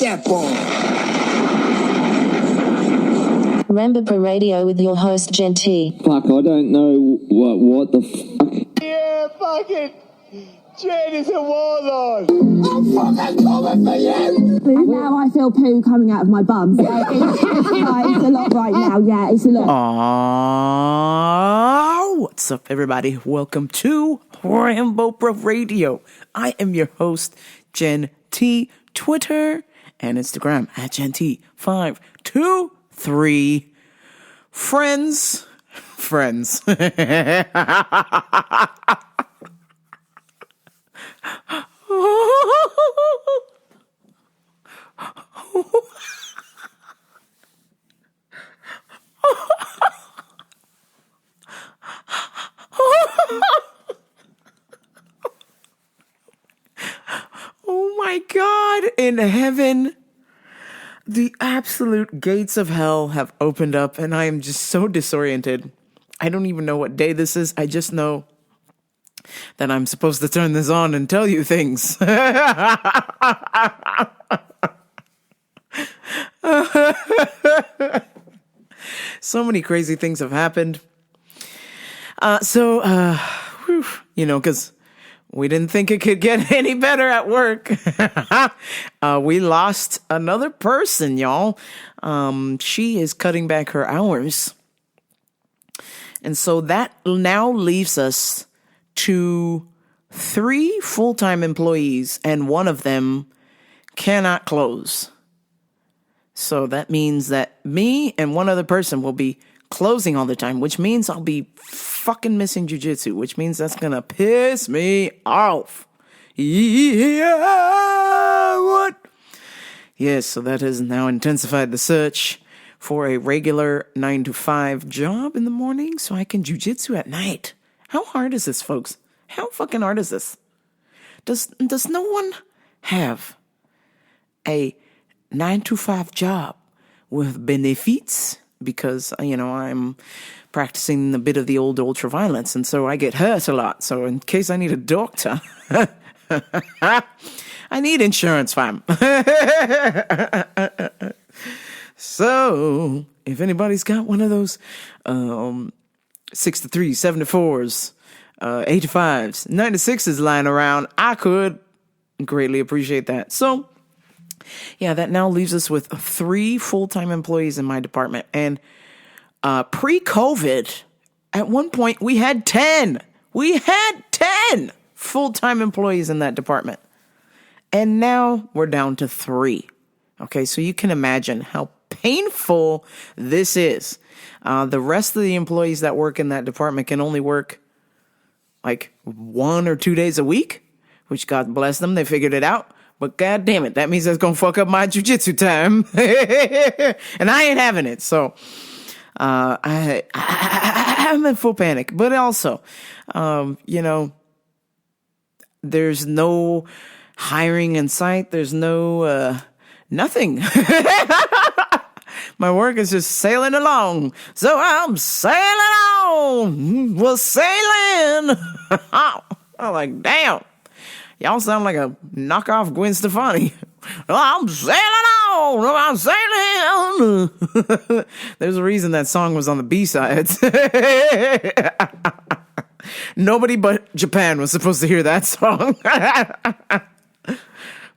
that ball. Remember Radio with your host, Jen T. Fuck, I don't know what the fuck. Yeah, fucking Jen is a warlord. I'm fucking coming for you. Now I feel poo coming out of my bum. So it's a lot right now. Yeah, it's a lot. What's up, everybody? Welcome to Rambo Radio. I am your host, Jen T. Twitter and Instagram at Jen T523. Friends. Oh my God, in heaven, the absolute gates of hell have opened up and I am just so disoriented. I don't even know what day this is. I just know that I'm supposed to turn this on and tell you things. So many crazy things have happened. Because we didn't think it could get any better at work. We lost another person, y'all. She is cutting back her hours. And so that now leaves us to 3 full-time employees, and one of them cannot close. So that means that me and one other person will be closing all the time, which means I'll be fucking missing jujitsu, which means that's gonna piss me off. Yeah, what? Yes, so that has now intensified the search for a regular 9 to 5 job in the morning so I can jujitsu at night. How hard is this, folks? How fucking hard is this? Does no one have a 9 to 5 job with benefits? Because, I'm practicing a bit of the old ultraviolence, and so I get hurt a lot. So in case I need a doctor, I need insurance, fam. So if anybody's got one of those 6 to 3, 7 to 4s, 8 to 5s, 9 to 6s lying around, I could greatly appreciate that. So yeah, that now leaves us with 3 full-time employees in my department. And pre-COVID, at one point, we had 10. We had 10 full-time employees in that department. And now we're down to 3. Okay, so you can imagine how painful this is. The rest of the employees that work in that department can only work like 1 or 2 days a week, which God bless them, they figured it out. But God damn it, that means that's going to fuck up my jujitsu time. And I ain't having it. So I'm in full panic. But also, there's no hiring in sight. There's no nothing. My work is just sailing along. So I'm sailing on. We're sailing. I'm like, damn. Y'all sound like a knockoff Gwen Stefani. I'm sailing on. I'm sailing. There's a reason that song was on the B-sides. Nobody but Japan was supposed to hear that song.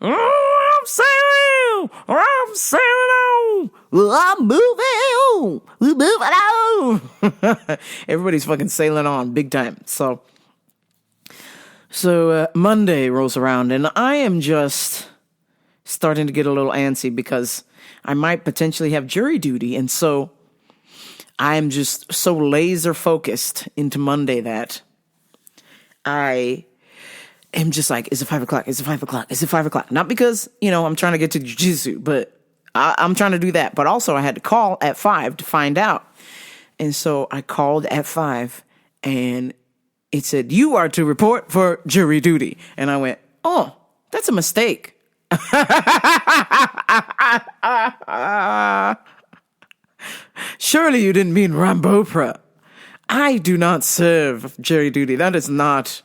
Oh, I'm sailing. I'm sailing on. I'm moving. We're moving on. Everybody's fucking sailing on big time. So Monday rolls around and I am just starting to get a little antsy because I might potentially have jury duty. And so I'm just so laser focused into Monday that I am just like, is it 5 o'clock? Is it 5 o'clock? Is it 5 o'clock? Not because, I'm trying to get to jiu-jitsu, but I'm trying to do that. But also I had to call at 5 to find out. And so I called at 5 and it said, you are to report for jury duty. And I went, oh, that's a mistake. Surely you didn't mean Rambopra. I do not serve jury duty. That is not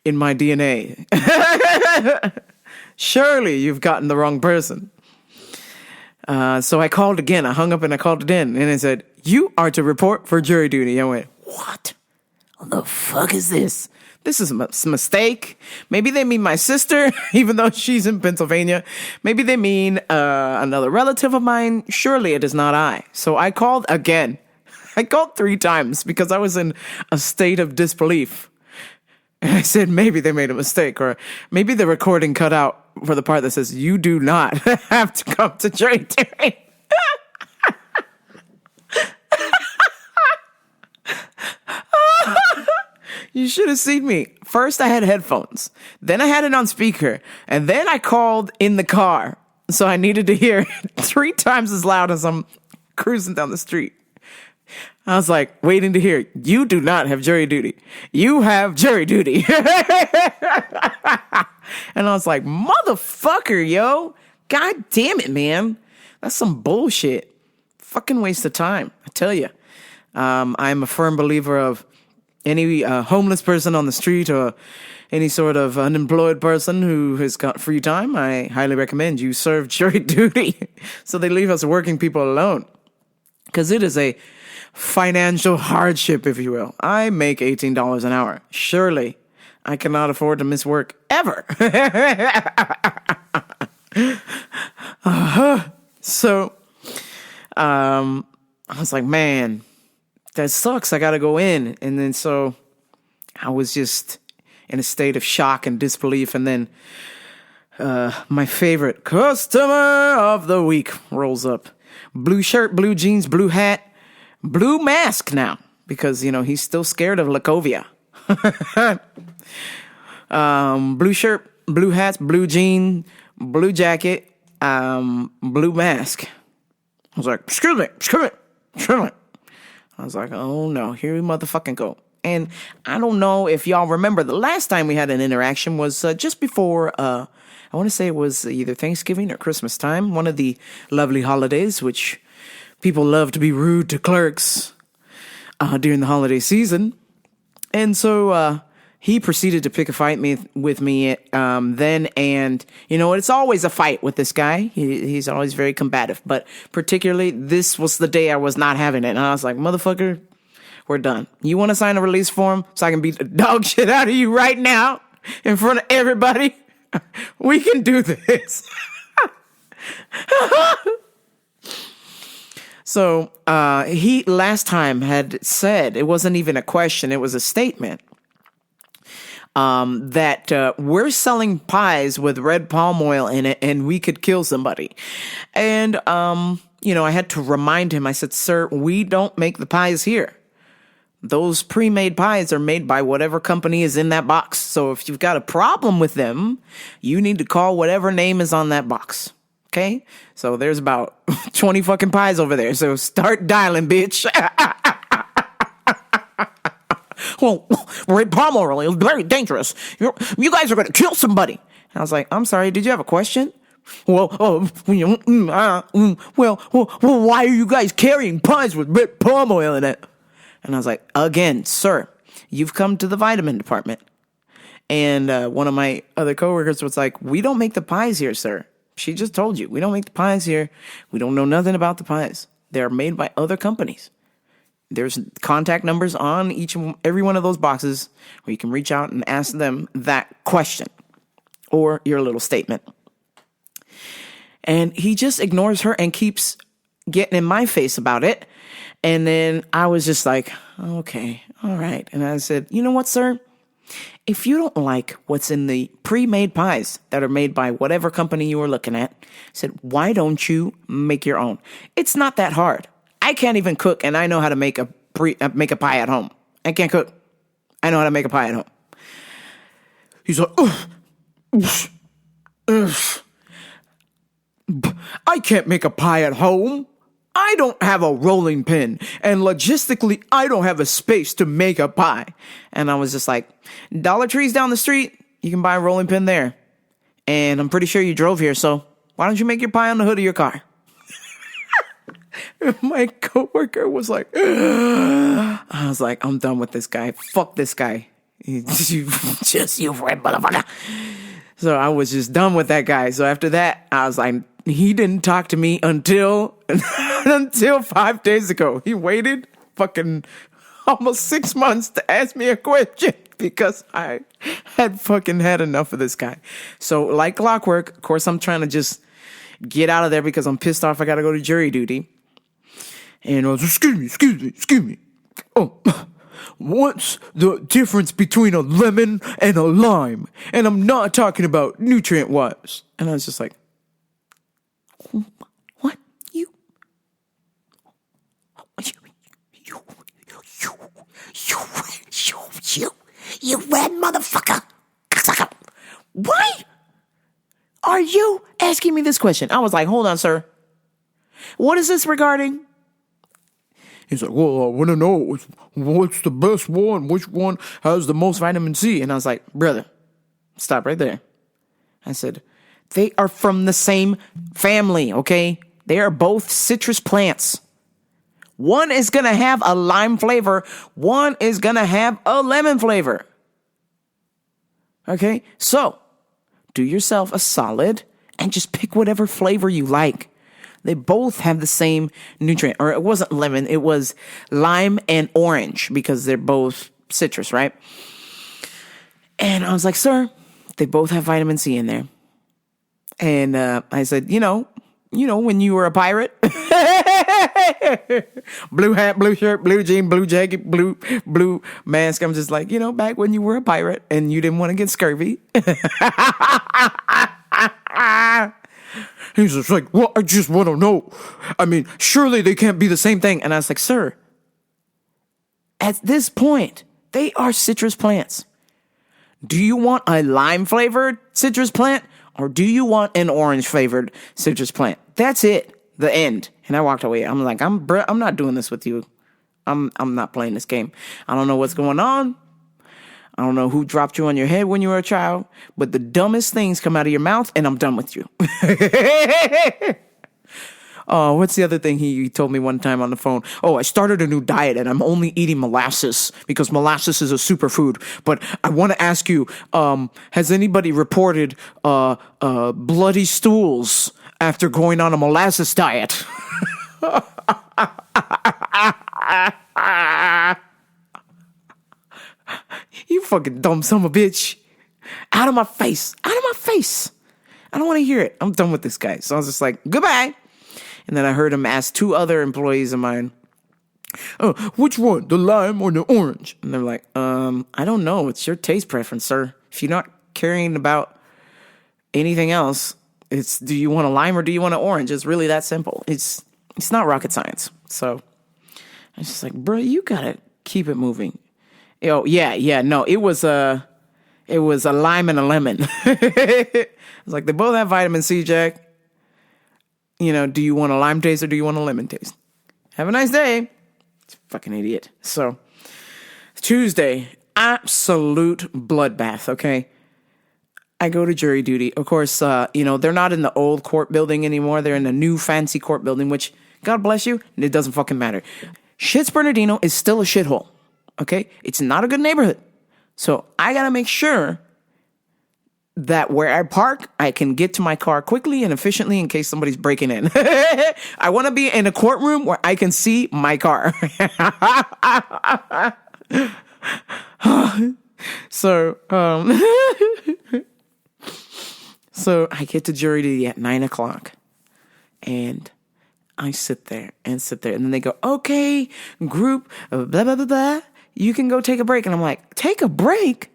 in my DNA. Surely you've gotten the wrong person. So I called again. I hung up and I called it in. And it said, you are to report for jury duty. I went, what? What the fuck is this? This is a mistake. Maybe they mean my sister, even though she's in Pennsylvania. Maybe they mean another relative of mine. Surely it is not I. So I called again. I called 3 times because I was in a state of disbelief. And I said, maybe they made a mistake, or maybe the recording cut out for the part that says, you do not have to come to jury duty. You should have seen me. First, I had headphones. Then I had it on speaker. And then I called in the car. So I needed to hear 3 times as loud as I'm cruising down the street. I was like, waiting to hear, you do not have jury duty. You have jury duty. And I was like, motherfucker, yo. God damn it, man. That's some bullshit. Fucking waste of time. I tell you. I'm a firm believer of any homeless person on the street or any sort of unemployed person who has got free time. I highly recommend you serve jury duty so they leave us working people alone. Because it is a financial hardship, if you will. I make $18 an hour. Surely I cannot afford to miss work ever. So I was like, man, that sucks. I got to go in. And then so I was just in a state of shock and disbelief. And then my favorite customer of the week rolls up. Blue shirt, blue jeans, blue hat, blue mask now. Because, you know, he's still scared of Lacovia. Blue shirt, blue hats, blue jean, blue jacket, blue mask. I was like, excuse me. I was like, oh no, here we motherfucking go. And I don't know if y'all remember, the last time we had an interaction was just before, I want to say it was either Thanksgiving or Christmas time, one of the lovely holidays, which people love to be rude to clerks during the holiday season. And so he proceeded to pick a fight with me then. And, you know, it's always a fight with this guy. He's always very combative. But particularly, this was the day I was not having it. And I was like, motherfucker, we're done. You want to sign a release form so I can beat the dog shit out of you right now in front of everybody? We can do this. So he last time had said, it wasn't even a question, it was a statement. That we're selling pies with red palm oil in it and we could kill somebody. And, you know, I had to remind him, I said, sir, we don't make the pies here. Those pre-made pies are made by whatever company is in that box. So if you've got a problem with them, you need to call whatever name is on that box. Okay? So there's about 20 fucking pies over there. So start dialing, bitch. Well, red palm oil is very dangerous. You guys are going to kill somebody. And I was like, I'm sorry, did you have a question? Well, why are you guys carrying pies with red palm oil in it? And I was like, again, sir, you've come to the vitamin department. And one of my other coworkers was like, we don't make the pies here, sir. She just told you, we don't make the pies here. We don't know nothing about the pies. They're made by other companies. There's contact numbers on every one of those boxes where you can reach out and ask them that question or your little statement. And he just ignores her and keeps getting in my face about it. And then I was just like, okay, all right. And I said, you know what, sir? If you don't like what's in the pre-made pies that are made by whatever company you were looking at, I said, why don't you make your own? It's not that hard. I can't even cook, and I know how to make a pie at home. I can't cook. I know how to make a pie at home. He's like, I can't make a pie at home. I don't have a rolling pin, and logistically, I don't have a space to make a pie. And I was just like, Dollar Tree's down the street. You can buy a rolling pin there. And I'm pretty sure you drove here, so why don't you make your pie on the hood of your car? My coworker was like, I was like, I'm done with this guy. Fuck this guy. Just you red motherfucker. So I was just done with that guy. So after that, I was like, he didn't talk to me until 5 days ago. He waited fucking almost 6 months to ask me a question because I had fucking had enough of this guy. So like clockwork, of course, I'm trying to just get out of there because I'm pissed off. I got to go to jury duty. And I was, excuse me. Oh, what's the difference between a lemon and a lime? And I'm not talking about nutrient-wise. And I was just like, what? You red motherfucker. Why are you asking me this question? I was like, hold on, sir. What is this regarding? He's like, well, I want to know what's the best one? Which one has the most vitamin C? And I was like, brother, stop right there. I said, they are from the same family, okay? They are both citrus plants. One is going to have a lime flavor. One is going to have a lemon flavor. Okay? So, do yourself a solid and just pick whatever flavor you like. They both have the same nutrient. Or it wasn't lemon. It was lime and orange because they're both citrus, right? And I was like, sir, they both have vitamin C in there. And I said, you know, when you were a pirate, blue hat, blue shirt, blue jean, blue jacket, blue mask. I'm just like, back when you were a pirate and you didn't want to get scurvy. He's just like, well, I just want to know. I mean, surely they can't be the same thing. And I was like, sir, at this point, they are citrus plants. Do you want a lime flavored citrus plant? Or do you want an orange flavored citrus plant? That's it. The end. And I walked away. I'm like, I'm not doing this with you. I'm not playing this game. I don't know what's going on. I don't know who dropped you on your head when you were a child, but the dumbest things come out of your mouth and I'm done with you. Oh, what's the other thing he told me one time on the phone? Oh, I started a new diet and I'm only eating molasses because molasses is a superfood. But I want to ask you, has anybody reported bloody stools after going on a molasses diet? You fucking dumb son of a bitch. Out of my face. Out of my face. I don't want to hear it. I'm done with this guy. So I was just like, goodbye. And then I heard him ask two other employees of mine, oh, which one, the lime or the orange? And they're like, I don't know. It's your taste preference, sir. If you're not caring about anything else, it's do you want a lime or do you want an orange? It's really that simple. It's not rocket science. So I was just like, bro, you gotta keep it moving. Oh, yeah, no, it was a lime and a lemon. I was like, they both have vitamin C, Jack. Do you want a lime taste or do you want a lemon taste? Have a nice day. Fucking idiot. So, Tuesday, absolute bloodbath, okay? I go to jury duty. Of course, they're not in the old court building anymore. They're in the new fancy court building, which, God bless you, it doesn't fucking matter. Shits Bernardino is still a shithole, okay? It's not a good neighborhood. So, I gotta make sure that where I park, I can get to my car quickly and efficiently in case somebody's breaking in. I want to be in a courtroom where I can see my car. So I get to jury duty at 9:00 and I sit there. And then they go, okay, group, blah, blah, blah, blah. You can go take a break. And I'm like, take a break?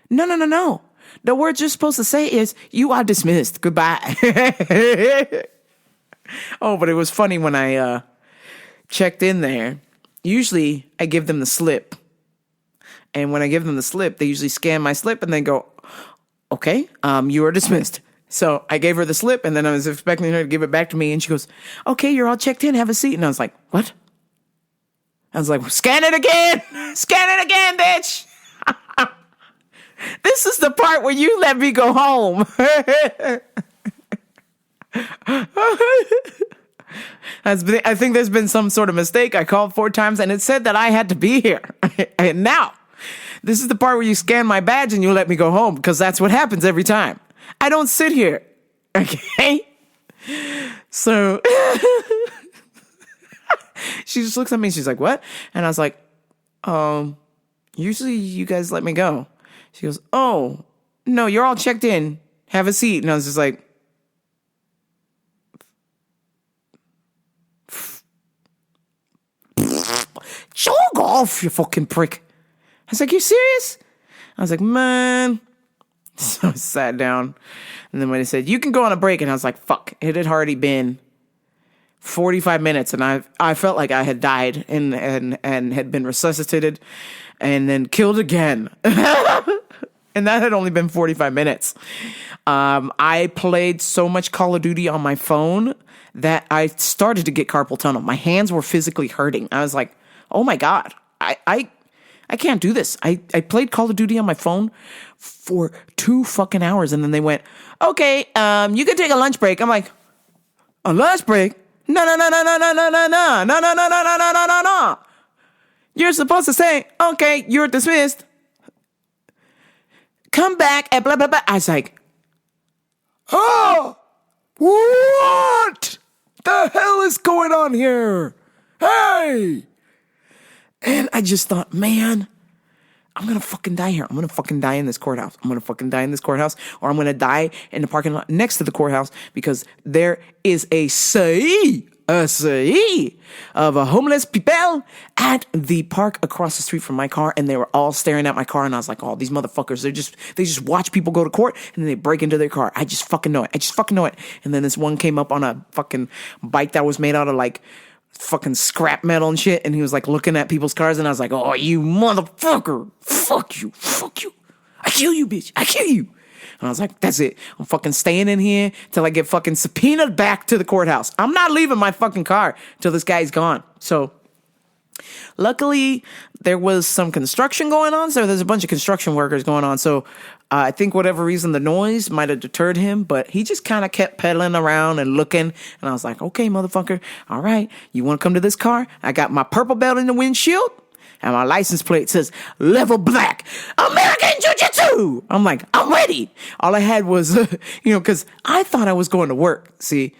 No. The word you're supposed to say is, you are dismissed. Goodbye. Oh, but it was funny when I checked in there. Usually, I give them the slip. And when I give them the slip, they usually scan my slip and they go, okay, you are dismissed. So I gave her the slip and then I was expecting her to give it back to me. And she goes, okay, you're all checked in. Have a seat. And I was like, what? I was like, scan it again. Scan it again, bitch. This is the part where you let me go home. I think there's been some sort of mistake. I called 4 times and it said that I had to be here. And now, this is the part where you scan my badge and you let me go home because that's what happens every time. I don't sit here. Okay? So she just looks at me and she's like, what? And I was like, usually you guys let me go. She goes, oh, no, you're all checked in. Have a seat. And I was just like, jog off, you fucking prick. I was like, you serious? I was like, man. So I sat down. And then when they said, you can go on a break. And I was like, fuck. It had already been 45 minutes. And I felt like I had died and had been resuscitated and then killed again. And that had only been 45 minutes. I played so much Call of Duty on my phone that I started to get carpal tunnel. My hands were physically hurting. I was like, oh my God, I can't do this. I played Call of Duty on my phone for 2 fucking hours. And then they went, okay, you can take a lunch break. I'm like, a lunch break? No. You're supposed to say, okay, you're dismissed. Come back and blah, blah, blah. I was like, oh, what the hell is going on here? Hey. And I just thought, man, I'm going to fucking die here. I'm going to fucking die in this courthouse. I'm going to fucking die in this courthouse, or I'm going to die in the parking lot next to the courthouse, because there is a sea of a homeless people at the park across the street from my car, and they were all staring at my car, and I was like, oh, these motherfuckers, they just watch people go to court, and then they break into their car. I just fucking know it. And then this one came up on a fucking bike that was made out of like fucking scrap metal and shit, and he was like looking at people's cars, and I was like, oh, you motherfucker, fuck you, I kill you, bitch, I kill you. And I was like, that's it. I'm fucking staying in here till I get fucking subpoenaed back to the courthouse. I'm not leaving my fucking car till this guy's gone. So luckily there was some construction going on. So there's a bunch of construction workers going on. So I think whatever reason, the noise might have deterred him, but he just kind of kept pedaling around and looking. And I was like, okay, motherfucker. All right. You want to come to this car? I got my purple belt in the windshield. And my license plate says level black, American Jiu-Jitsu. I'm like, I'm ready. All I had was, because I thought I was going to work. See,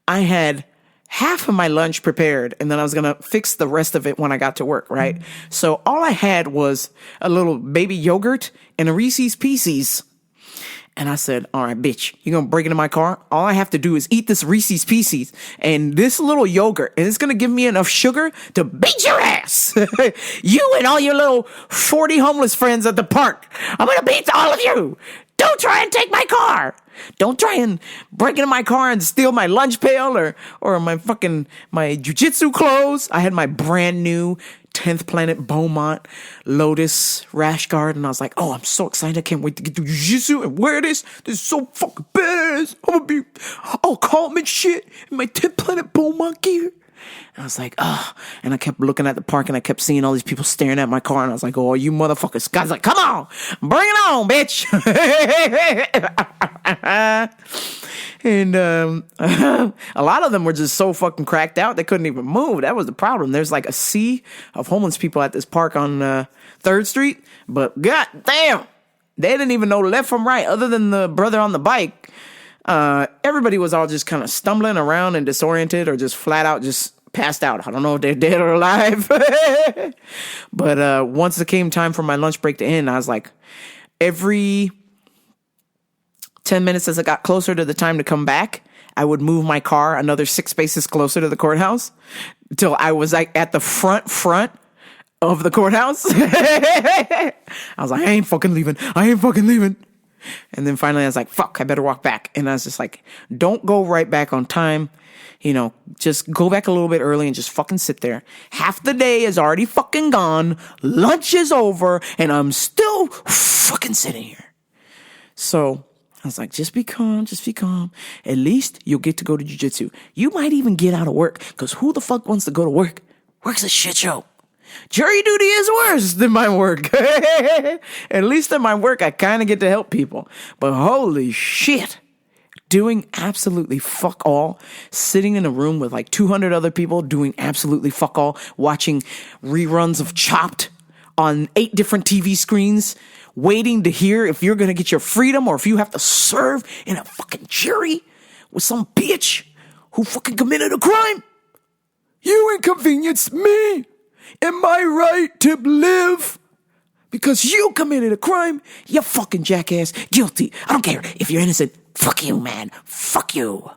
I had half of my lunch prepared, and then I was going to fix the rest of it when I got to work, right? So all I had was a little baby yogurt and a Reese's Pieces. And I said, all right, bitch, you're going to break into my car? All I have to do is eat this Reese's Pieces and this little yogurt, and it's going to give me enough sugar to beat your ass. You and all your little 40 homeless friends at the park. I'm going to beat all of you. Don't try and take my car. Don't try and break into my car and steal my lunch pail or my jiu-jitsu clothes. I had my brand new 10th Planet Beaumont Lotus rash guard, and I was like, oh, I'm so excited. I can't wait to get to jiu-jitsu and wear this. This is so fucking badass. I'm gonna be all calm and shit in my 10th Planet Beaumont gear. And I was like, and I kept looking at the park, and I kept seeing all these people staring at my car, and I was like, oh, you motherfuckers. Guys, like, come on, bring it on, bitch. And a lot of them were just so fucking cracked out, they couldn't even move. That was the problem. There's like a sea of homeless people at this park on 3rd Street, but god damn, they didn't even know left from right, other than the brother on the bike. Everybody was all just kind of stumbling around and disoriented, or just flat out just passed out. I don't know if they're dead or alive. But once it came time for my lunch break to end, I was like, every 10 minutes as I got closer to the time to come back, I would move my car another 6 spaces closer to the courthouse till I was like at the front of the courthouse. I was like, I ain't fucking leaving. And then finally I was like, fuck, I better walk back. And I was just like, don't go right back on time. Just go back a little bit early and just fucking sit there. Half the day is already fucking gone. Lunch is over, and I'm still fucking sitting here. So I was like, just be calm. At least you'll get to go to jiu-jitsu. You might even get out of work, because who the fuck wants to go to work? Work's a shit show. Jury duty is worse than my work. At least at my work, I kind of get to help people. But holy shit, doing absolutely fuck all, sitting in a room with like 200 other people doing absolutely fuck all, watching reruns of Chopped on 8 different TV screens, waiting to hear if you're going to get your freedom or if you have to serve in a fucking jury with some bitch who fucking committed a crime. You inconvenienced me and my right to live because you committed a crime. You fucking jackass. Guilty. I don't care if you're innocent. Fuck you, man. Fuck you.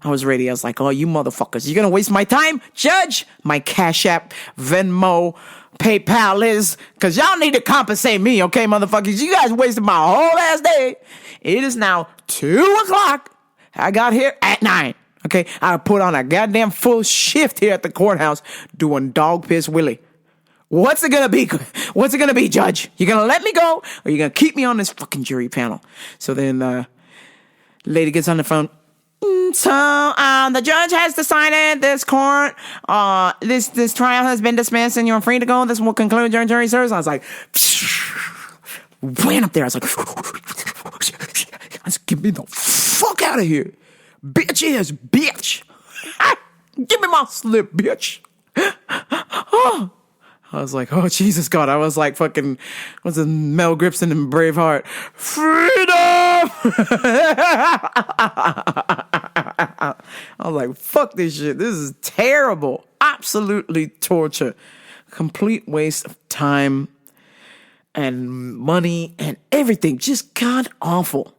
I was ready. I was like, oh, you motherfuckers. You're going to waste my time? Judge, my Cash App, Venmo, PayPal is, because y'all need to compensate me, okay, motherfuckers? You guys wasted my whole ass day. It is now 2 o'clock. I got here at 9. Okay, I put on a goddamn full shift here at the courthouse doing dog piss Willie. What's it gonna be? What's it gonna be, Judge? You gonna let me go, or you gonna keep me on this fucking jury panel? So then, lady gets on the phone. So, the judge has decided this court, this trial has been dismissed and you're free to go. This will conclude your jury service. I was like, ran up there. I was like, get me the fuck out of here. Bitch is bitch. Give me my slip, bitch. I was like, oh, Jesus God. I was like fucking, what's it, Mel Gibson and Braveheart? Freedom! I was like, fuck this shit. This is terrible. Absolutely torture. Complete waste of time and money and everything. Just god awful.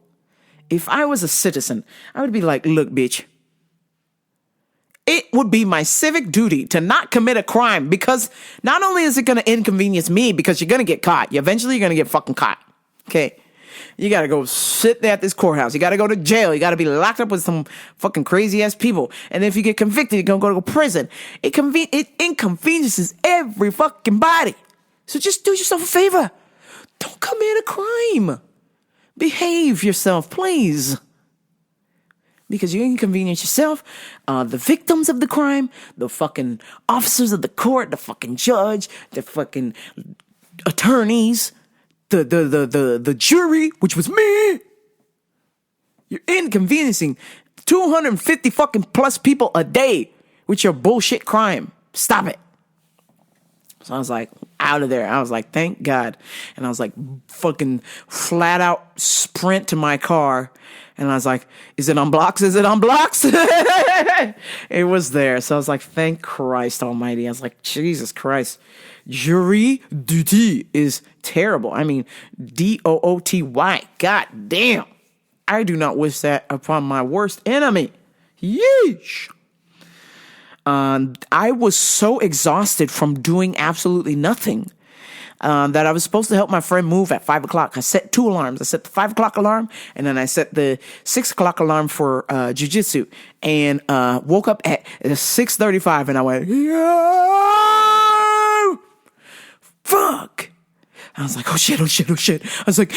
If I was a citizen, I would be like, look, bitch. It would be my civic duty to not commit a crime because not only is it going to inconvenience me because you're going to get caught. Eventually, you're going to get fucking caught. Okay? You got to go sit there at this courthouse. You got to go to jail. You got to be locked up with some fucking crazy-ass people. And if you get convicted, you're going to go to prison. It inconveniences every fucking body. So just do yourself a favor. Don't commit a crime. Behave yourself, please. Because you inconvenience yourself, the victims of the crime, the fucking officers of the court, the fucking judge, the fucking attorneys, the jury, which was me. You're inconveniencing 250 fucking plus people a day with your bullshit crime. Stop it. So I was like, out of there. I was like, thank God. And I was like, fucking flat out sprint to my car. And I was like, is it on blocks? Is it on blocks? It was there. So I was like, thank Christ almighty. I was like, Jesus Christ. Jury duty is terrible. I mean, Dooty. God damn. I do not wish that upon my worst enemy. Yeesh. I was so exhausted from doing absolutely nothing that I was supposed to help my friend move at 5 o'clock. I set 2 alarms. I set the 5 o'clock alarm, and then I set the 6 o'clock alarm for jiu-jitsu, and woke up at 6:35, and I went, yo! Fuck! I was like, oh shit. I was like,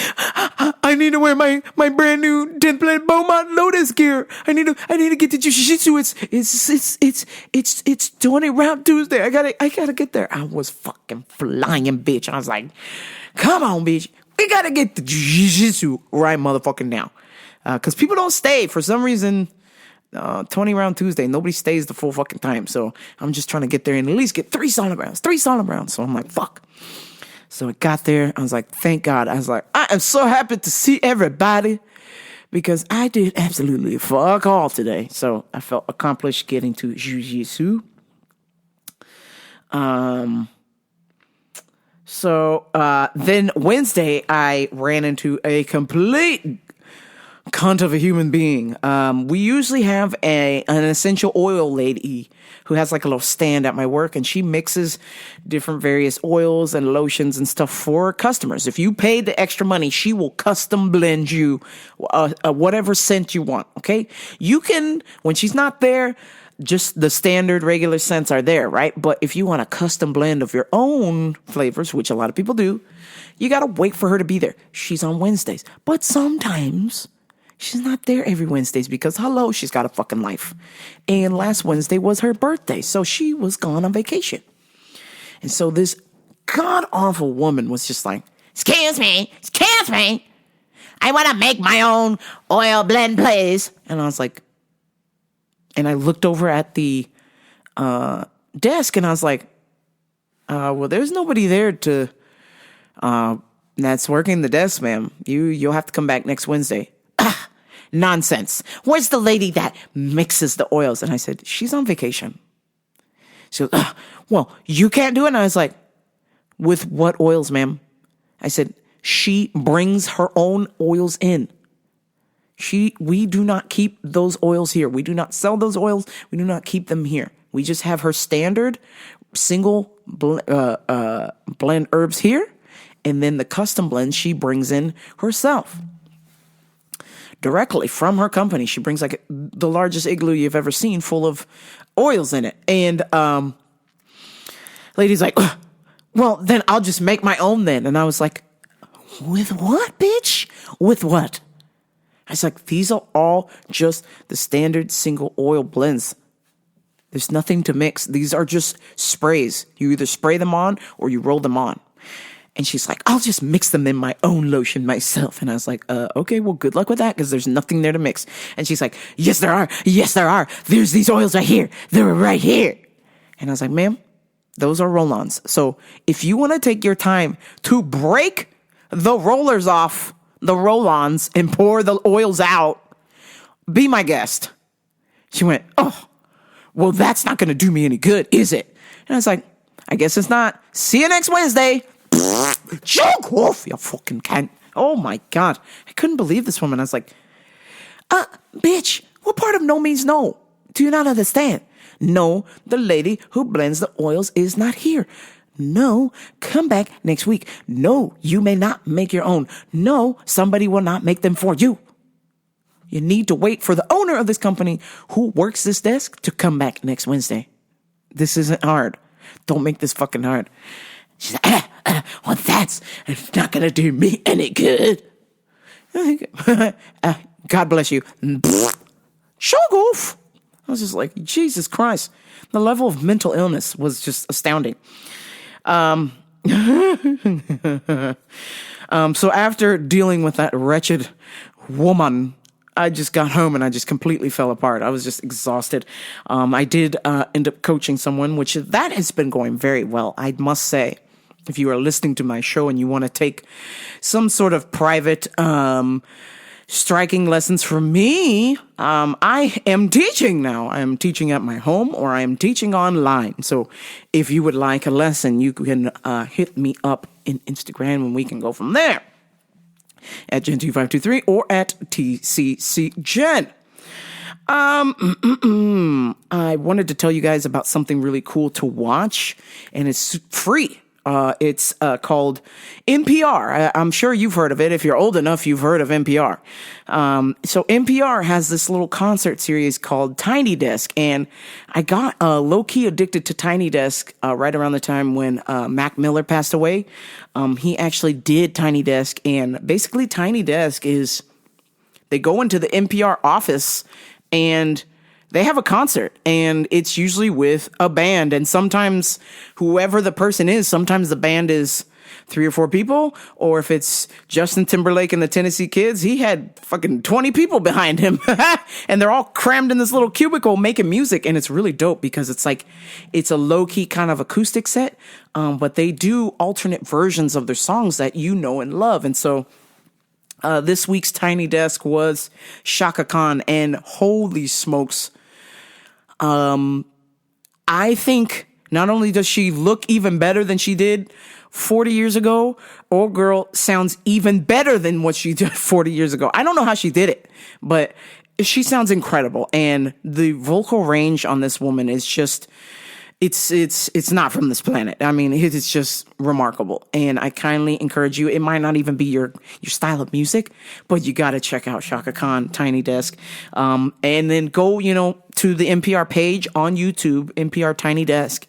I need to wear my brand new 10 Planet Beaumont Lotus gear. I need to get to jiu-jitsu. It's 20 round Tuesday. I gotta get there. I was fucking flying, bitch. I was like, come on, bitch. We gotta get to jiu-jitsu right motherfucking now. Cause people don't stay for some reason. 20 round Tuesday, nobody stays the full fucking time. So I'm just trying to get there and at least get 3 solid rounds. So I'm like, fuck. So I got there. I was like, thank God. I was like, I am so happy to see everybody because I did absolutely fuck all today. So I felt accomplished getting to jiu-jitsu. So then Wednesday, I ran into a complete cunt of a human being. We usually have an essential oil lady who has like a little stand at my work, and she mixes different various oils and lotions and stuff for customers. If you pay the extra money, she will custom blend you whatever scent you want. Okay, you can, when she's not there, just the standard regular scents are there, right? But if you want a custom blend of your own flavors, which a lot of people do, you gotta wait for her to be there. She's on Wednesdays, but sometimes she's not there every Wednesdays because, hello, she's got a fucking life. And last Wednesday was her birthday, so she was gone on vacation. And so this god-awful woman was just like, excuse me, I want to make my own oil blend, please. And I was like, and I looked over at the desk, and I was like, well, there's nobody there to that's working the desk, ma'am. You'll have to come back next Wednesday. Nonsense. Where's the lady that mixes the oils? And I said, she's on vacation. She goes, well, you can't do it. And I was like, with what oils, ma'am? I said, she brings her own oils in. We do not keep those oils here. We do not sell those oils. We do not keep them here. We just have her standard single blend herbs here. And then the custom blends she brings in herself. Directly from her company. She brings like the largest igloo you've ever seen full of oils in it. And lady's like, well, then I'll just make my own then. And I was like, with what, bitch? With what? I was like, these are all just the standard single oil blends. There's nothing to mix. These are just sprays. You either spray them on or you roll them on. And she's like, I'll just mix them in my own lotion myself. And I was like, okay, well, good luck with that because there's nothing there to mix. And she's like, yes, there are. Yes, there are. There's these oils right here. They're right here. And I was like, ma'am, those are roll-ons. So if you want to take your time to break the rollers off the roll-ons and pour the oils out, be my guest. She went, oh, well, that's not going to do me any good, is it? And I was like, I guess it's not. See you next Wednesday. Choke off, you fucking cunt. Oh my God. I couldn't believe this woman. I was like, bitch, what part of no means no? Do you not understand? No, the lady who blends the oils is not here. No, come back next week. No, you may not make your own. No, somebody will not make them for you. You need to wait for the owner of this company who works this desk to come back next Wednesday. This isn't hard. Don't make this fucking hard. She's like, well, that's not going to do me any good. God bless you. Shog off. I was just like, Jesus Christ. The level of mental illness was just astounding. So after dealing with that wretched woman, I just got home and I just completely fell apart. I was just exhausted. I did end up coaching someone, which that has been going very well, I must say. If you are listening to my show and you want to take some sort of private striking lessons from me, I am teaching now. I am teaching at my home or I am teaching online. So if you would like a lesson, you can hit me up in Instagram and we can go from there. At Gen2523 or at TCCGen. I wanted to tell you guys about something really cool to watch, and it's free. It's called NPR. I'm sure you've heard of it. If you're old enough, you've heard of NPR. So NPR has this little concert series called Tiny Desk, and I got low-key addicted to Tiny Desk right around the time when Mac Miller passed away. He actually did Tiny Desk, and basically Tiny Desk is they go into the NPR office and they have a concert, and it's usually with a band, and sometimes whoever the person is, sometimes the band is 3 or 4 people, or if it's Justin Timberlake and the Tennessee Kids, he had fucking 20 people behind him, and they're all crammed in this little cubicle making music, and it's really dope because it's like, it's a low-key kind of acoustic set, but they do alternate versions of their songs that you know and love, and so this week's Tiny Desk was Shaka Khan, and holy smokes, I think not only does she look even better than she did 40 years ago, old girl sounds even better than what she did 40 years ago. I don't know how she did it, but she sounds incredible. And the vocal range on this woman is just, it's not from this planet. I mean, it's just remarkable. And I kindly encourage you, it might not even be your style of music, but you got to check out Shaka Khan, Tiny Desk. And then go, to the NPR page on YouTube, NPR Tiny Desk.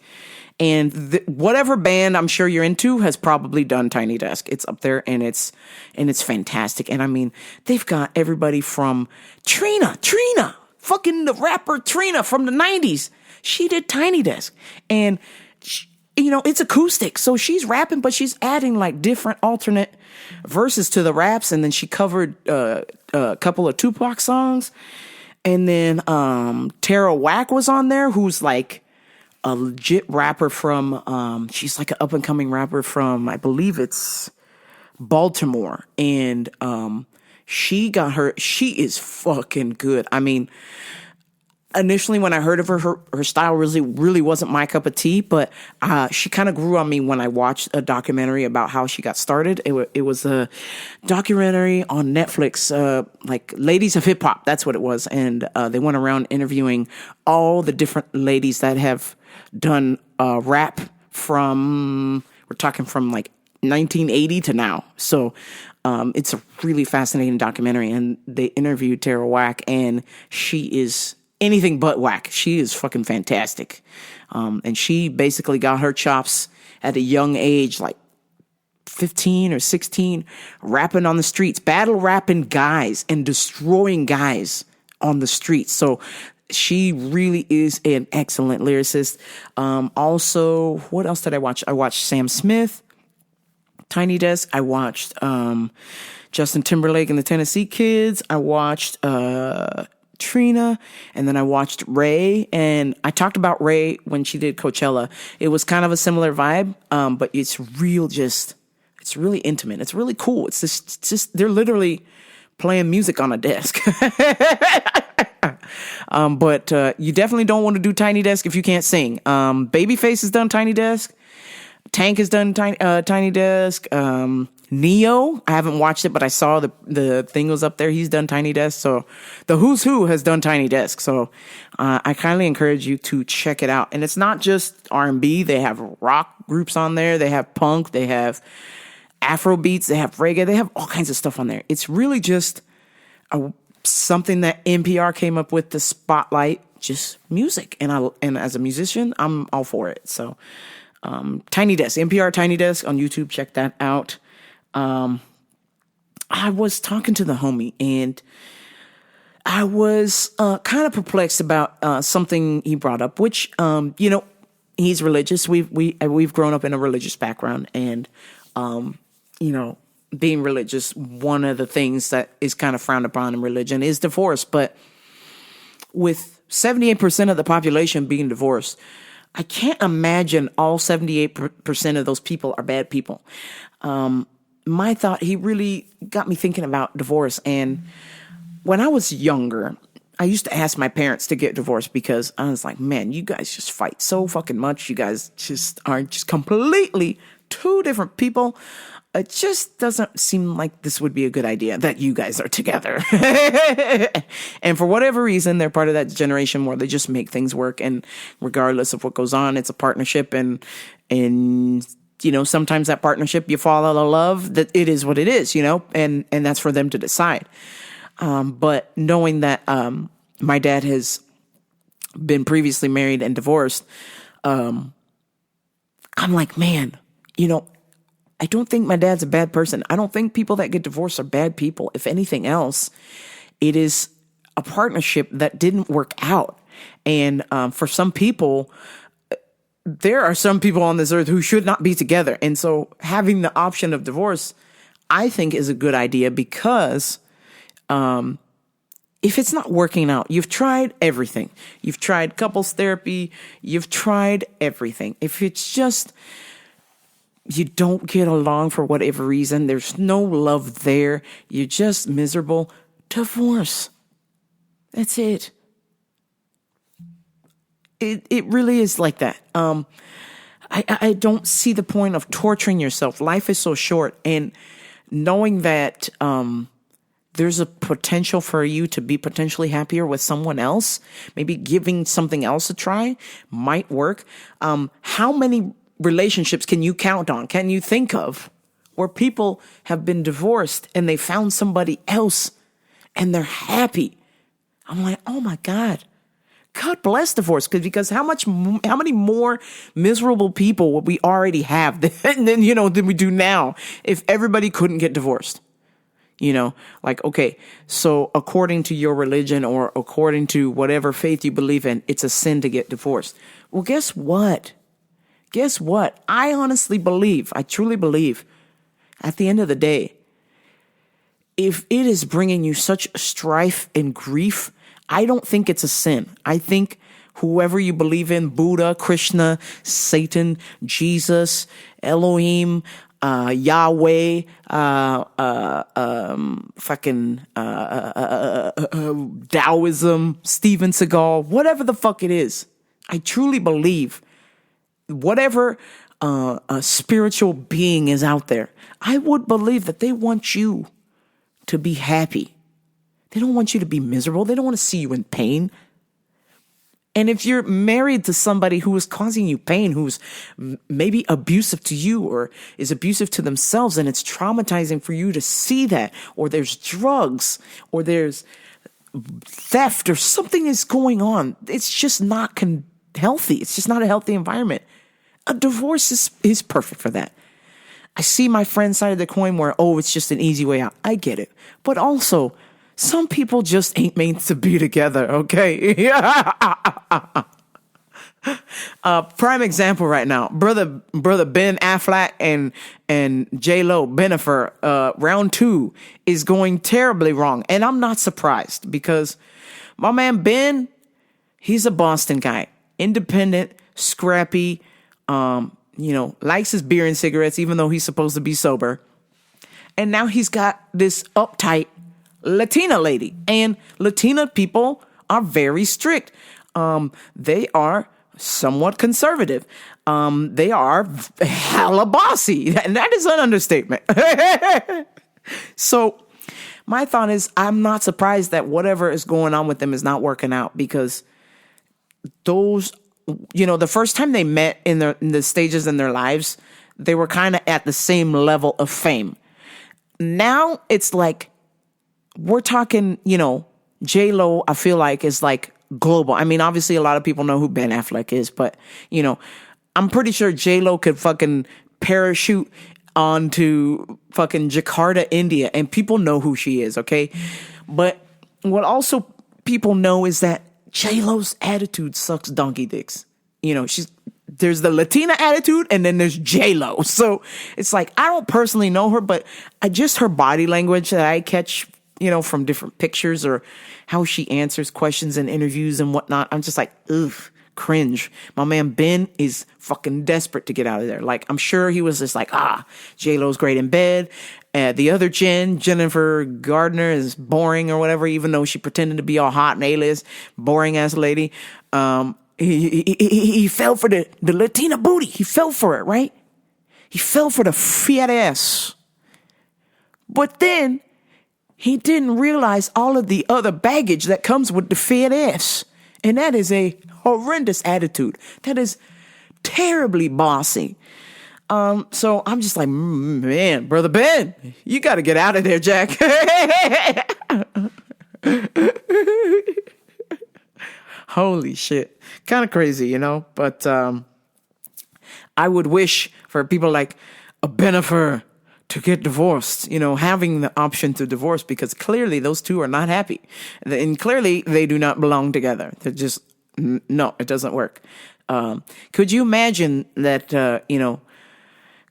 And whatever band I'm sure you're into has probably done Tiny Desk. It's up there and it's fantastic. And I mean, they've got everybody from Trina, fucking the rapper Trina from the 90s. She did Tiny Desk, and it's acoustic. So she's rapping, but she's adding like different alternate verses to the raps. And then she covered a couple of Tupac songs. And then Tara Wack was on there, who's like a legit rapper from, she's like an up and coming rapper from, I believe it's Baltimore. And She is fucking good. I mean, initially when I heard of her style really wasn't my cup of tea, but she kind of grew on me when I watched a documentary about how she got started. It was a documentary on Netflix, like Ladies of Hip Hop. That's what it was. And they went around interviewing all the different ladies that have done rap we're talking from like 1980 to now. So it's a really fascinating documentary. And they interviewed Tara Wack, and she is anything but whack. She is fucking fantastic. And she basically got her chops at a young age, like 15 or 16, rapping on the streets, battle rapping guys and destroying guys on the streets. So she really is an excellent lyricist. Also, what else did I watch? I watched Sam Smith, Tiny Desk. I watched Justin Timberlake and the Tennessee Kids. I watched Trina, and then I watched Ray, and I talked about Ray when she did Coachella. It was kind of a similar vibe, but it's really intimate. It's really cool. It's just they're literally playing music on a desk. But you definitely don't want to do Tiny Desk if you can't sing. Babyface has done Tiny Desk. Tank has done Tiny Desk. Neo, I haven't watched it, but I saw the thing was up there. He's done Tiny Desk. So the Who's Who has done Tiny Desk. So I kindly encourage you to check it out. And it's not just R&B. They have rock groups on there. They have punk. They have Afro beats. They have reggae. They have all kinds of stuff on there. It's really just something that NPR came up with to spotlight just music. And as a musician, I'm all for it. So Tiny Desk, NPR Tiny Desk on YouTube. Check that out. I was talking to the homie, and I was kind of perplexed about something he brought up, which he's religious. We've grown up in a religious background, and being religious, one of the things that is kind of frowned upon in religion is divorce. But with 78% of the population being divorced, I can't imagine all 78% of those people are bad people. My thought, he really got me thinking about divorce. And when I was younger, I used to ask my parents to get divorced because I was like, man, you guys just fight so fucking much. You guys just are just completely two different people. It just doesn't seem like this would be a good idea that you guys are together. And for whatever reason, they're part of that generation where they just make things work. And regardless of what goes on, it's a partnership. And sometimes that partnership, you fall out of love, that it is what it is, and that's for them to decide. But knowing that my dad has been previously married and divorced, I'm like, man, I don't think my dad's a bad person. I don't think people that get divorced are bad people. If anything else, it is a partnership that didn't work out. And for some people, there are some people on this earth who should not be together. And so having the option of divorce, I think, is a good idea because if it's not working out, you've tried everything. You've tried couples therapy. You've tried everything. If it's just you don't get along for whatever reason, there's no love there, you're just miserable, divorce. That's it. It really is like that. I don't see the point of torturing yourself. Life is so short, and knowing that there's a potential for you to be potentially happier with someone else, maybe giving something else a try might work. How many relationships can you count on? Can you think of where people have been divorced and they found somebody else and they're happy? I'm like, oh my God. God bless divorce, because how many more miserable people would we already have than we do now if everybody couldn't get divorced? Okay, so according to your religion or according to whatever faith you believe in, it's a sin to get divorced. Well, guess what? I honestly believe, I truly believe, at the end of the day, if it is bringing you such strife and grief, I don't think it's a sin. I think whoever you believe in, Buddha, Krishna, Satan, Jesus, Elohim, Yahweh, Taoism, Steven Seagal, whatever the fuck it is. I truly believe whatever a spiritual being is out there, I would believe that they want you to be happy. They don't want you to be miserable. They don't want to see you in pain. And if you're married to somebody who is causing you pain, who's maybe abusive to you or is abusive to themselves, and it's traumatizing for you to see that, or there's drugs, or there's theft, or something is going on, it's just not healthy. It's just not a healthy environment. A divorce is perfect for that. I see my friend's side of the coin where, it's just an easy way out. I get it. But also, some people just ain't meant to be together, okay? Prime example right now. Brother Ben Affleck and J-Lo Benifer, round 2 is going terribly wrong. And I'm not surprised because my man Ben, he's a Boston guy. Independent, scrappy, likes his beer and cigarettes, even though he's supposed to be sober. And now he's got this uptight Latina lady. And Latina people are very strict. They are somewhat conservative. They are hella bossy. And that is an understatement. So my thought is, I'm not surprised that whatever is going on with them is not working out, because those, the first time they met in the stages in their lives, they were kind of at the same level of fame. Now it's like, we're talking, J-Lo, I feel like, is like global. I mean, obviously a lot of people know who Ben Affleck is, but, I'm pretty sure J-Lo could fucking parachute onto fucking Jakarta, India, and people know who she is, okay? But what also people know is that J-Lo's attitude sucks donkey dicks. There's the Latina attitude, and then there's J-Lo. So it's like, I don't personally know her, but her body language that I catch, from different pictures or how she answers questions in interviews and whatnot, I'm just like, ugh, cringe. My man Ben is fucking desperate to get out of there. Like, I'm sure he was just like, J-Lo's great in bed. The other Jennifer Gardner, is boring or whatever, even though she pretended to be all hot and A-list, boring ass lady. He fell for the Latina booty. He fell for it, right? He fell for the fat ass. But then he didn't realize all of the other baggage that comes with the fat ass. And that is a horrendous attitude. That is terribly bossy. So I'm just like, man, Brother Ben, you got to get out of there, Jack. Holy shit. Kind of crazy, but I would wish for people like a Benifer to get divorced, having the option to divorce, because clearly those two are not happy. And clearly they do not belong together. They're just, no, it doesn't work. Could you imagine that,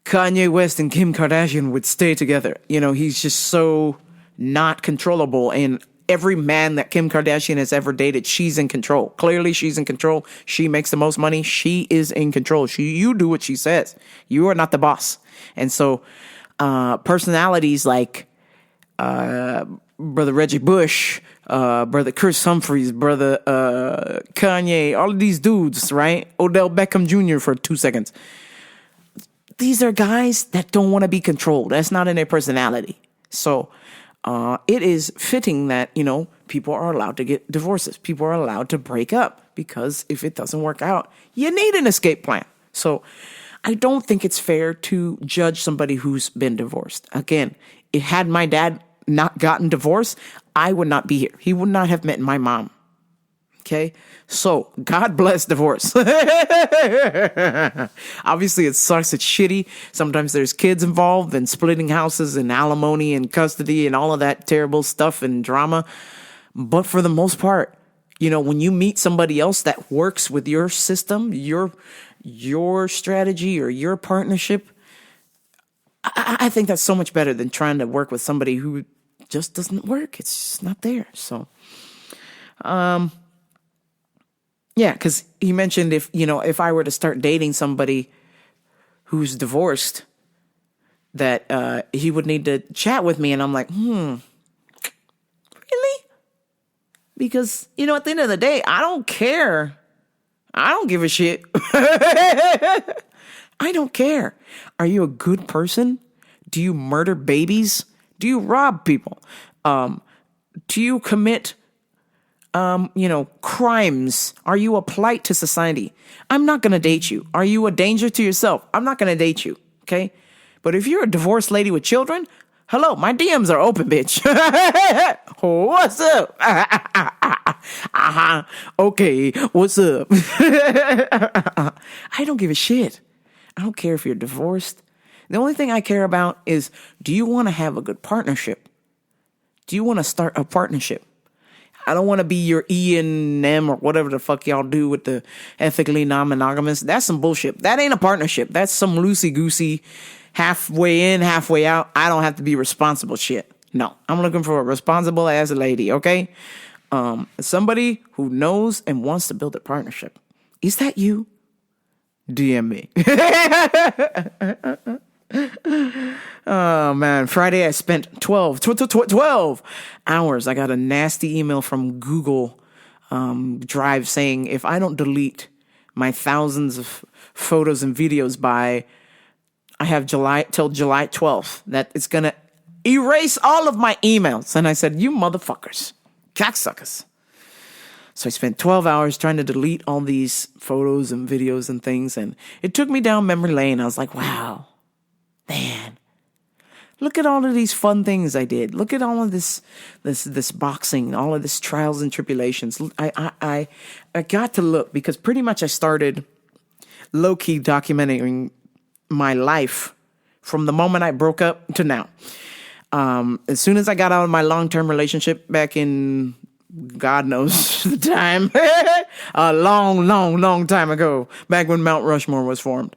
Kanye West and Kim Kardashian would stay together? He's just so not controllable, and every man that Kim Kardashian has ever dated, she's in control. Clearly, she's in control. She makes the most money. She is in control. You do what she says. You are not the boss. And so, personalities like Brother Reggie Bush, Brother Chris Humphries, Brother Kanye, all of these dudes, right? Odell Beckham Jr. for 2 seconds. These are guys that don't want to be controlled. That's not in their personality. So, it is fitting that, people are allowed to get divorces. People are allowed to break up, because if it doesn't work out, you need an escape plan. So I don't think it's fair to judge somebody who's been divorced. Again, had my dad not gotten divorced, I would not be here. He would not have met my mom. Okay? So, God bless divorce. Obviously, it sucks. It's shitty. Sometimes there's kids involved and splitting houses and alimony and custody and all of that terrible stuff and drama. But for the most part, when you meet somebody else that works with your system, your strategy or your partnership, I think that's so much better than trying to work with somebody who just doesn't work. It's just not there. So, yeah, because he mentioned if I were to start dating somebody who's divorced, that he would need to chat with me. And I'm like, really? Because, you know, at the end of the day, I don't care. I don't give a shit. I don't care. Are you a good person? Do you murder babies? Do you rob people? Do you commit, crimes? Are you a plight to society? I'm not going to date you. Are you a danger to yourself? I'm not going to date you. Okay. But if you're a divorced lady with children, hello, my DMs are open, bitch. What's up? Okay, what's up? I don't give a shit. I don't care if you're divorced. The only thing I care about is, do you want to have a good partnership? Do you want to start a partnership? I don't want to be your E&M or whatever the fuck y'all do with the ethically non-monogamous. That's some bullshit. That ain't a partnership. That's some loosey-goosey, halfway in, halfway out. I don't have to be responsible shit. No, I'm looking for a responsible ass lady, okay? Somebody who knows and wants to build a partnership. Is that you? DM me. Oh, man. Friday, I spent 12 hours. I got a nasty email from Google Drive saying if I don't delete my thousands of photos and videos by, I have till July 12th, that it's going to erase all of my emails. And I said, you motherfuckers, cocksuckers. So I spent 12 hours trying to delete all these photos and videos and things. And it took me down memory lane. I was like, wow, man, look at all of these fun things I did. Look at all of this boxing, all of this trials and tribulations. I got to look because pretty much I started low-key documenting my life from the moment I broke up to now. As soon as I got out of my long-term relationship back in God knows the time, a long time ago, back when Mount Rushmore was formed.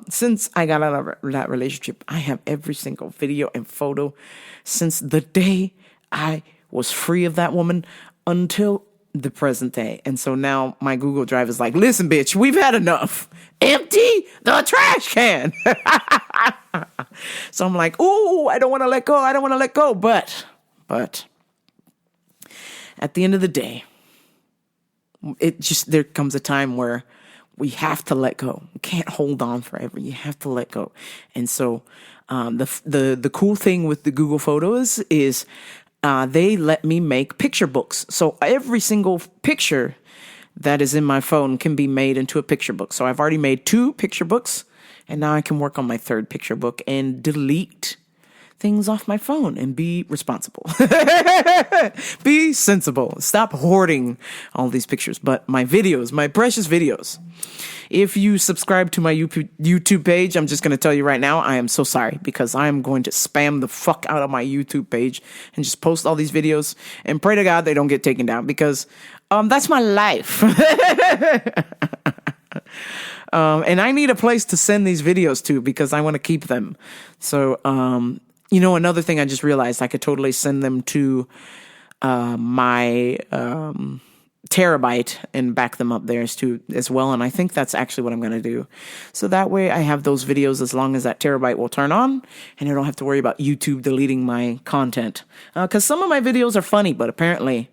Since I got out of that relationship, I have every single video and photo since the day I was free of that woman until the present day. And so now my Google Drive is like, listen, bitch, we've had enough. Empty the trash can. So I'm like, ooh, I don't want to let go. But at the end of the day, there comes a time where we have to let go. You can't hold on forever. You have to let go. And so, the cool thing with the Google Photos is, they let me make picture books. So every single picture that is in my phone can be made into a picture book. So I've already made 2 picture books, and now I can work on my 3rd picture book and delete things off my phone and be responsible. Be sensible. Stop hoarding all these pictures. But my videos, my precious videos, if you subscribe to my YouTube page, I'm just going to tell you right now, I am so sorry because I am going to spam the fuck out of my YouTube page and just post all these videos and pray to God they don't get taken down because that's my life. And I need a place to send these videos to because I want to keep them. So, another thing I just realized, I could totally send them to my Terabyte and back them up there as well. And I think that's actually what I'm going to do. So that way I have those videos as long as that Terabyte will turn on and I don't have to worry about YouTube deleting my content. Because some of my videos are funny, but apparently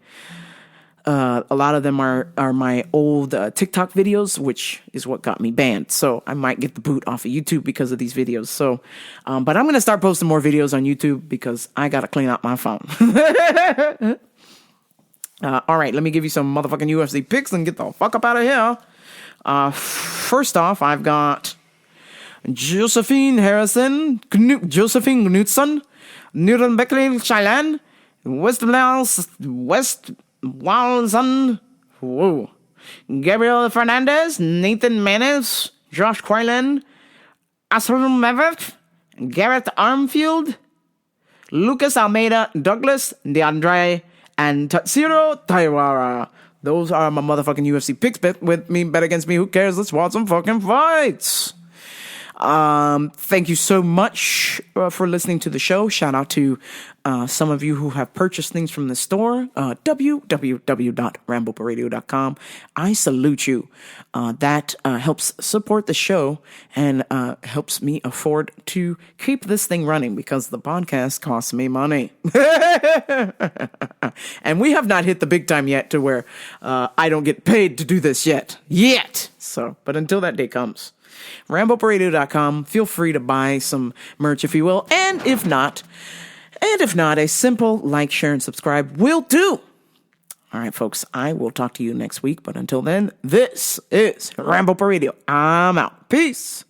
a lot of them are my old TikTok videos, which is what got me banned. So I might get the boot off of YouTube because of these videos. So, but I'm going to start posting more videos on YouTube because I got to clean out my phone. All right, let me give you some motherfucking UFC picks and get the fuck up out of here. First off, I've got Josephine Harrison, Josephine Knudsen, Newton Beckley, Cheyenne, West Walson, Gabriel Fernandez, Nathan Manis, Josh Quaylen, Asrum Maverick, Garrett Armfield, Lucas Almeida, Douglas DeAndre, and Tatsuro Taiwara. Those are my motherfucking UFC picks. Bet with me, bet against me. Who cares? Let's watch some fucking fights. Thank you so much for listening to the show. Shout out to some of you who have purchased things from the store, www.rambleparadio.com. I salute you. That helps support the show and helps me afford to keep this thing running because the podcast costs me money. And we have not hit the big time yet to where I don't get paid to do this yet. So, but until that day comes, rambleparadio.com. Feel free to buy some merch if you will. And if not, a simple like, share, and subscribe will do. All right, folks, I will talk to you next week. But until then, this is Ramble Per Radio. I'm out. Peace.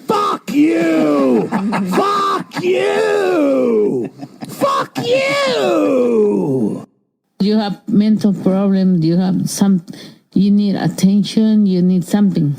Fuck you! Fuck you! Fuck you! You have mental problems, you need attention, you need something.